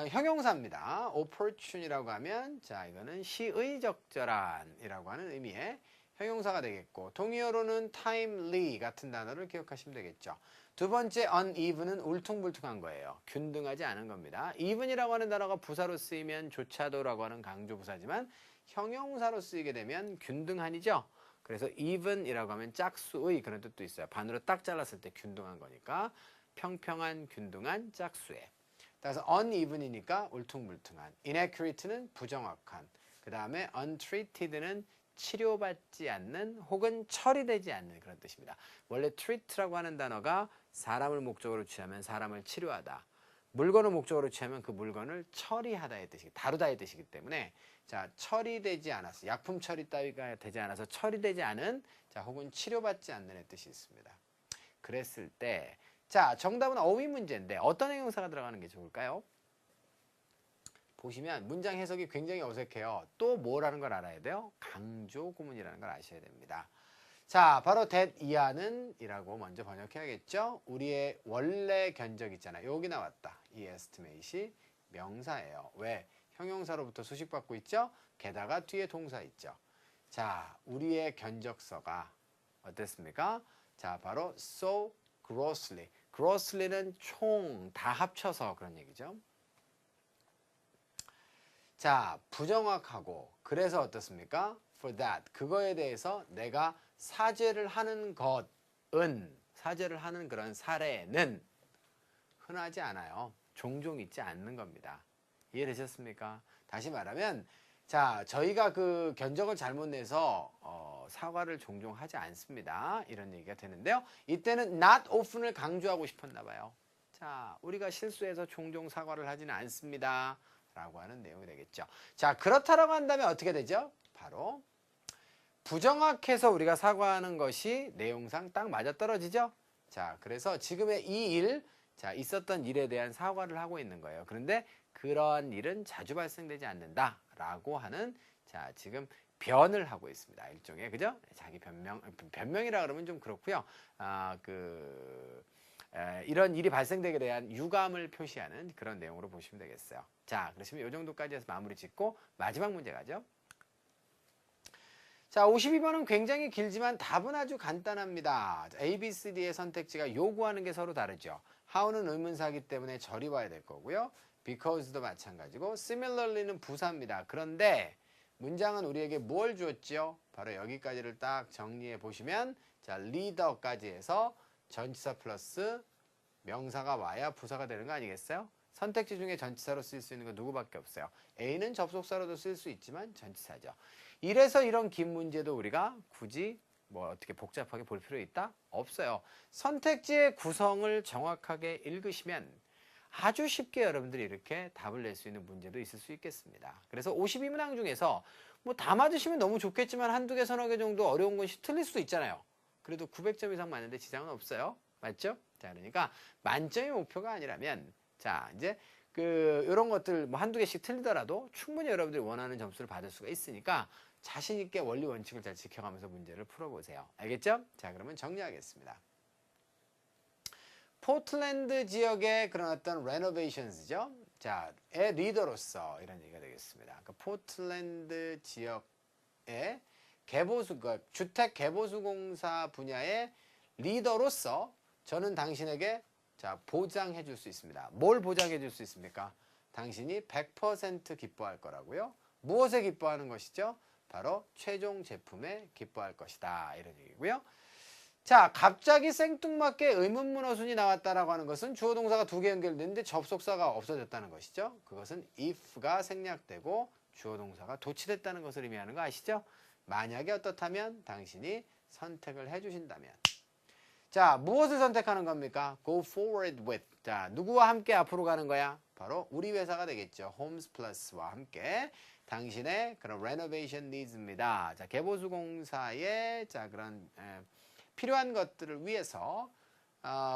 형용사입니다. opportune이라고 하면 자, 이거는 시의 적절한이라고 하는 의미의 형용사가 되겠고 동의어로는 timely 같은 단어를 기억하시면 되겠죠. 두 번째 uneven은 울퉁불퉁한 거예요. 균등하지 않은 겁니다. even이라고 하는 단어가 부사로 쓰이면 조차도라고 하는 강조부사지만 형용사로 쓰이게 되면 균등한이죠. 그래서 even이라고 하면 짝수의 그런 뜻도 있어요. 반으로 딱 잘랐을 때 균등한 거니까 평평한, 균등한, 짝수의. 따라서 uneven이니까 울퉁불퉁한. inaccurate는 부정확한. 그 다음에 untreated는 치료받지 않는 혹은 처리되지 않는 그런 뜻입니다. 원래 treat라고 하는 단어가 사람을 목적으로 취하면 사람을 치료하다. 물건을 목적으로 취하면 그 물건을 처리하다의 뜻이기, 다루다의 뜻이기 때문에 자, 처리되지 않아서 약품 처리 따위가 되지 않아서 처리되지 않은 자, 혹은 치료받지 않는의 뜻이 있습니다. 그랬을 때 자, 정답은 어휘 문제인데 어떤 형용사가 들어가는 게 좋을까요? 보시면 문장 해석이 굉장히 어색해요. 또 뭐라는 걸 알아야 돼요? 강조 구문이라는 걸 아셔야 됩니다. 자, 바로 that 이하는 이라고 먼저 번역해야겠죠. 우리의 원래 견적 있잖아요. 여기 나왔다. 이 estimate이 명사예요. 왜? 형용사로부터 수식받고 있죠. 게다가 뒤에 동사 있죠. 자, 우리의 견적서가 어땠습니까? 자, 바로 so grossly. grossly는 총 다 합쳐서 그런 얘기죠. 자, 부정확하고 그래서 어떻습니까? For that. 그거에 대해서 내가 사죄를 하는 것은 사죄를 하는 그런 사례는 흔하지 않아요. 종종 있지 않는 겁니다. 이해되셨습니까? 다시 말하면 자, 저희가 그 견적을 잘못 내서 사과를 종종 하지 않습니다. 이런 얘기가 되는데요. 이때는 not often을 강조하고 싶었나 봐요. 자, 우리가 실수해서 종종 사과를 하지는 않습니다. 라고 하는 내용이 되겠죠. 자, 그렇다라고 한다면 어떻게 되죠? 바로 부정확해서 우리가 사과하는 것이 내용상 딱 맞아떨어지죠. 자, 그래서 지금의 이 일, 자, 있었던 일에 대한 사과를 하고 있는 거예요. 그런데 그러한 일은 자주 발생되지 않는다라고 하는 자, 지금 변을 하고 있습니다. 일종의 그죠? 자기 변명이라 그러면 좀 그렇고요. 이런 일이 발생되게 대한 유감을 표시하는 그런 내용으로 보시면 되겠어요. 자, 그러시면 이 정도까지 해서 마무리 짓고 마지막 문제 가죠. 자, 52번은 굉장히 길지만 답은 아주 간단합니다. A, B, C, D의 선택지가 요구하는 게 서로 다르죠. how는 의문사이기 때문에 저리 와야 될 거고요. because도 마찬가지고 similarly는 부사입니다. 그런데 문장은 우리에게 뭘 주었죠? 바로 여기까지를 딱 정리해 보시면 자, leader까지 해서 전치사 플러스 명사가 와야 부사가 되는 거 아니겠어요? 선택지 중에 전치사로 쓸 수 있는 건 누구밖에 없어요. A는 접속사로도 쓸 수 있지만 전치사죠. 이래서 이런 긴 문제도 우리가 굳이 뭐 어떻게 복잡하게 볼 필요 있다? 없어요. 선택지의 구성을 정확하게 읽으시면 아주 쉽게 여러분들이 이렇게 답을 낼 수 있는 문제도 있을 수 있겠습니다. 그래서 52문항 중에서 뭐 다 맞으시면 너무 좋겠지만 한두 개 서너 개 정도 어려운 것이 틀릴 수도 있잖아요. 그래도 900점 이상 맞는데 지장은 없어요. 맞죠? 자, 그러니까 만점이 목표가 아니라면 자, 이제 이런 것들 뭐 한두 개씩 틀리더라도 충분히 여러분들이 원하는 점수를 받을 수가 있으니까 자신 있게 원리 원칙을 잘 지켜가면서 문제를 풀어보세요. 알겠죠? 자, 그러면 정리하겠습니다. 포틀랜드 지역의 그런 어떤 레노베이션스죠. 자, 의 리더로서 이런 얘기가 되겠습니다. 그러니까 포틀랜드 지역의 주택 개보수공사 분야의 리더로서 저는 당신에게 자, 보장해 줄 수 있습니다. 뭘 보장해 줄 수 있습니까? 당신이 100% 기뻐할 거라고요. 무엇에 기뻐하는 것이죠? 바로 최종 제품에 기뻐할 것이다. 이런 얘기고요. 자, 갑자기 생뚱맞게 의문문어순이 나왔다라고 하는 것은 주어 동사가 두 개 연결됐는데 접속사가 없어졌다는 것이죠. 그것은 if가 생략되고 주어 동사가 도치됐다는 것을 의미하는 거 아시죠? 만약에 어떻다면 당신이 선택을 해주신다면. 자, 무엇을 선택하는 겁니까? Go forward with. 자, 누구와 함께 앞으로 가는 거야? 바로 우리 회사가 되겠죠. Homes Plus와 함께 당신의 그런 renovation needs입니다. 자, 개보수 공사의 자 그런 필요한 것들을 위해서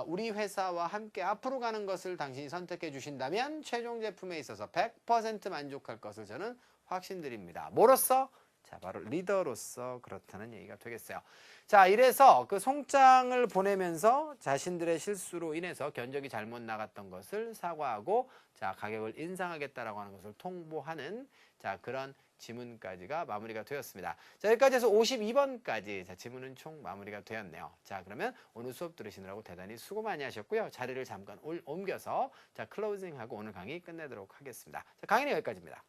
우리 회사와 함께 앞으로 가는 것을 당신이 선택해 주신다면 최종 제품에 있어서 100% 만족할 것을 저는 확신드립니다. 뭐로써? 자, 바로 리더로서 그렇다는 얘기가 되겠어요. 자, 이래서 그 송장을 보내면서 자신들의 실수로 인해서 견적이 잘못 나갔던 것을 사과하고 자, 가격을 인상하겠다라고 하는 것을 통보하는 자, 그런 지문까지가 마무리가 되었습니다. 자, 여기까지 해서 52번까지 자, 지문은 총 마무리가 되었네요. 자, 그러면 오늘 수업 들으시느라고 대단히 수고 많이 하셨고요. 자리를 잠깐 옮겨서 자, 클로징하고 오늘 강의 끝내도록 하겠습니다. 자, 강의는 여기까지입니다.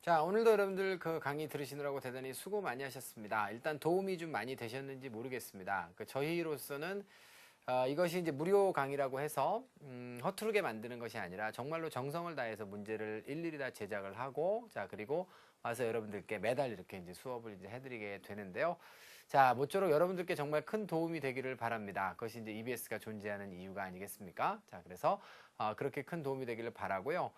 자, 오늘도 여러분들 그 강의 들으시느라고 대단히 수고 많이 하셨습니다. 일단 도움이 좀 많이 되셨는지 모르겠습니다. 저희로서는 이것이 이제 무료 강의라고 해서 허투루게 만드는 것이 아니라 정말로 정성을 다해서 문제를 일일이 다 제작을 하고 자, 그리고 와서 여러분들께 매달 이렇게 이제 수업을 이제 해드리게 되는데요. 자, 모쪼록 여러분들께 정말 큰 도움이 되기를 바랍니다. 그것이 이제 EBS가 존재하는 이유가 아니겠습니까? 자, 그래서 그렇게 큰 도움이 되기를 바라고요.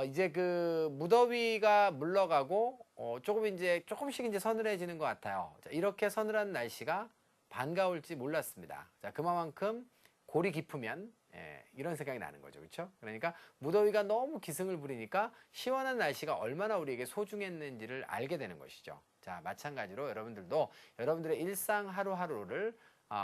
이제 그 무더위가 물러가고 조금 이제 조금씩 이제 서늘해지는 것 같아요. 자, 이렇게 서늘한 날씨가 반가울지 몰랐습니다. 자, 그만큼 골이 깊으면 이런 생각이 나는 거죠. 그렇죠? 그러니까 무더위가 너무 기승을 부리니까 시원한 날씨가 얼마나 우리에게 소중했는지를 알게 되는 것이죠. 자, 마찬가지로 여러분들도 여러분들의 일상 하루하루를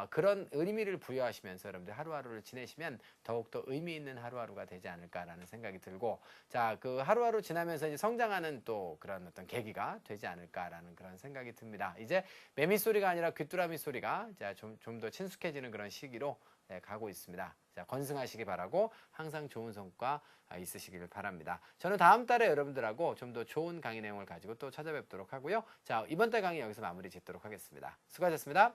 그런 의미를 부여하시면서 여러분들 하루하루를 지내시면 더욱더 의미 있는 하루하루가 되지 않을까라는 생각이 들고 자, 그 하루하루 지나면서 이제 성장하는 또 그런 어떤 계기가 되지 않을까라는 그런 생각이 듭니다. 이제 매미 소리가 아니라 귀뚜라미 소리가 좀 더 친숙해지는 그런 시기로 가고 있습니다. 자, 건승하시기 바라고 항상 좋은 성과 있으시길 바랍니다. 저는 다음 달에 여러분들하고 좀 더 좋은 강의 내용을 가지고 또 찾아뵙도록 하고요. 자, 이번 달 강의 여기서 마무리 짓도록 하겠습니다. 수고하셨습니다.